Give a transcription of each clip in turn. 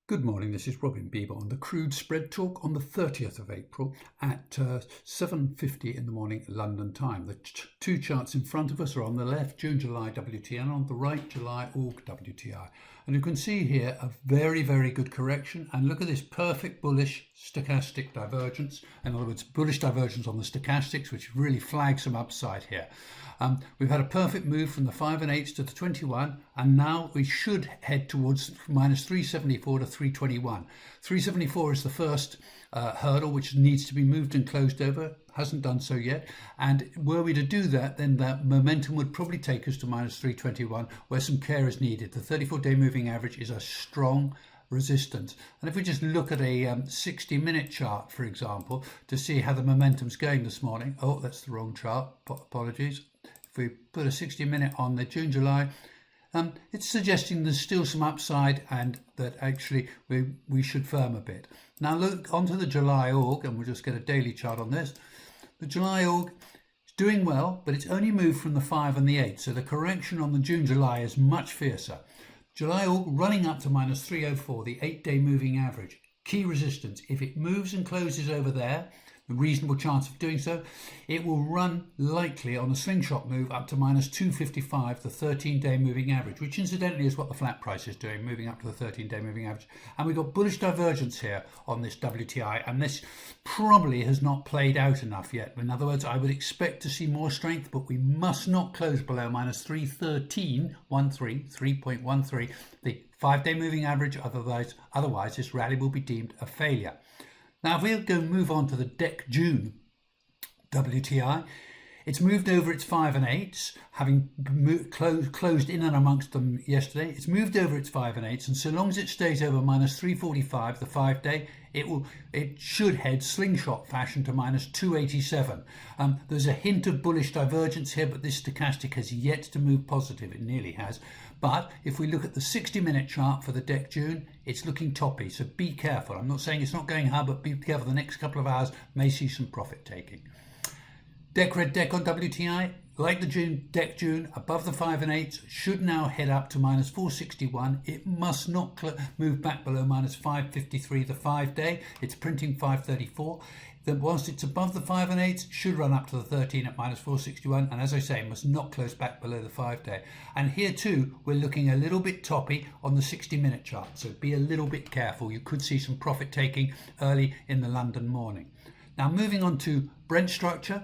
Good morning, this is Robin Bieber on the Crude Spread Talk on the 30th of April at 7:50 in the morning London time. The two charts in front of us are on the left, June-July WTI, and on the right, July-Aug WTI. And you can see here a very, very good correction. And look at this perfect bullish stochastic divergence. In other words, bullish divergence on the stochastics, which really flags some upside here. We've had a perfect move from the 5 and 8s to the 21, and now we should head towards minus 374 to 321. 374 is the first hurdle which needs to be moved and closed over. Hasn't done so yet, and were we to do that, then that momentum would probably take us to minus 321, where some care is needed. The 34-day moving average is a strong resistance, and if we just look at a 60-minute chart, for example, to see how the momentum's going this morning. Oh, that's the wrong chart, apologies. If we put a 60-minute on the June-July, it's suggesting there's still some upside and that actually we should firm a bit. Now look onto the July-Aug, and we'll just get a daily chart on this. The July-Aug is doing well, but it's only moved from the 5 and the 8, so the correction on the June-July is much fiercer. July-Aug running up to minus 304, the 8-day moving average. Key resistance, if it moves and closes over there, a reasonable chance of doing so, it will run likely on a slingshot move up to minus 255, the 13-day moving average, which incidentally is what the flat price is doing, moving up to the 13-day moving average. And we've got bullish divergence here on this WTI, and this probably has not played out enough yet. In other words, I would expect to see more strength, but we must not close below minus 3.13, the 5-day moving average, otherwise this rally will be deemed a failure. Now, if we'll go move on to the DEC June WTI, it's moved over its 5 and 8s, having closed in and amongst them yesterday. It's moved over its 5 and 8s, and so long as it stays over minus 345, the 5-day, it should head slingshot fashion to minus 287. There's a hint of bullish divergence here, but this stochastic has yet to move positive. It nearly has. But if we look at the 60-minute chart for the DEC June, it's looking toppy, so be careful. I'm not saying it's not going high, but be careful. The next couple of hours may see some profit taking. DEC Red DEC on WTI, like the DEC June, above the 5 and 8s, should now head up to minus 461. It must not move back below minus 553, the 5-day. It's printing 534. Then whilst it's above the 5 and 8s, should run up to the 13 at minus 461. And as I say, must not close back below the 5-day. And here too, we're looking a little bit toppy on the 60-minute chart. So be a little bit careful. You could see some profit taking early in the London morning. Now moving on to Brent structure.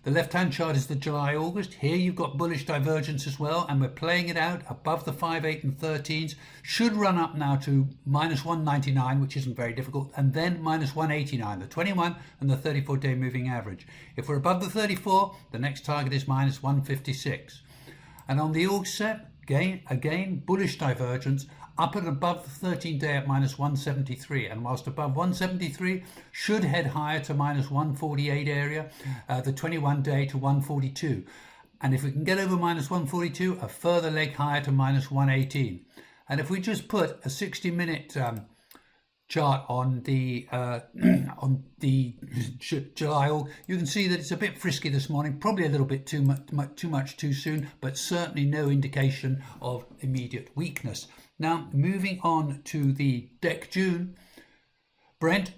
The left-hand chart is the July-August. Here you've got bullish divergence as well, and we're playing it out above the 5, 8 and 13s. Should run up now to minus 199, which isn't very difficult, and then minus 189, the 21 and the 34-day moving average. If we're above the 34, the next target is minus 156. And on the Aug set, again bullish divergence, up and above the 13-day at minus 173, and whilst above 173 should head higher to minus 148 area, the 21-day to 142, and if we can get over minus 142, a further leg higher to minus 118. And if we just put a 60-minute chart on the July, you can see that it's a bit frisky this morning, probably a little bit too much too soon, but certainly no indication of immediate weakness. Now moving on to the DEC June, Brent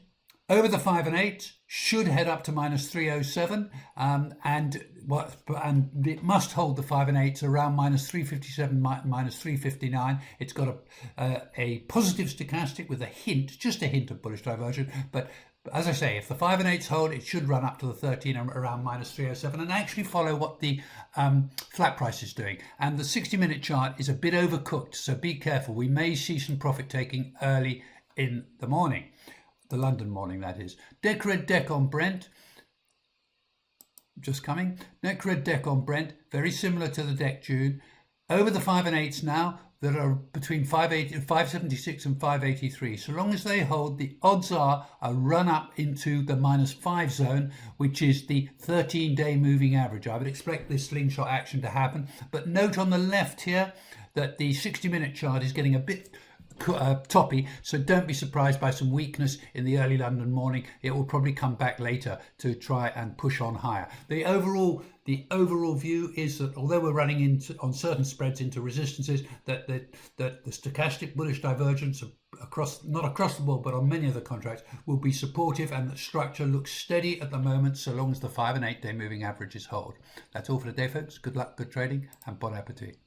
over the 5 and 8 should head up to minus 307, and it must hold the 5 and 8s around minus 357, minus 359. It's got a positive stochastic with just a hint of bullish diversion, but as I say, if the 5 and 8s hold, it should run up to the 13 around minus 307 and actually follow what the flat price is doing. And the 60-minute chart is a bit overcooked, so be careful. We may see some profit taking early in the morning, the London morning that is. DEC Red DEC on Brent, just coming. DEC Red DEC on Brent, very similar to the DEC June. Over the 5 and 8s now, that are between 576 and 583. So long as they hold, the odds are a run up into the minus 5 zone, which is the 13-day moving average. I would expect this slingshot action to happen. But note on the left here that the 60-minute chart is getting a bit toppy, so don't be surprised by some weakness in the early London morning. It will probably come back later to try and push on higher. The overall view is that although we're running into on certain spreads into resistances, that the stochastic bullish divergence not across the board but on many of the contracts will be supportive, and the structure looks steady at the moment so long as the 5 and 8 day moving averages hold. That's all for today, folks. Good luck, good trading, and bon appetit.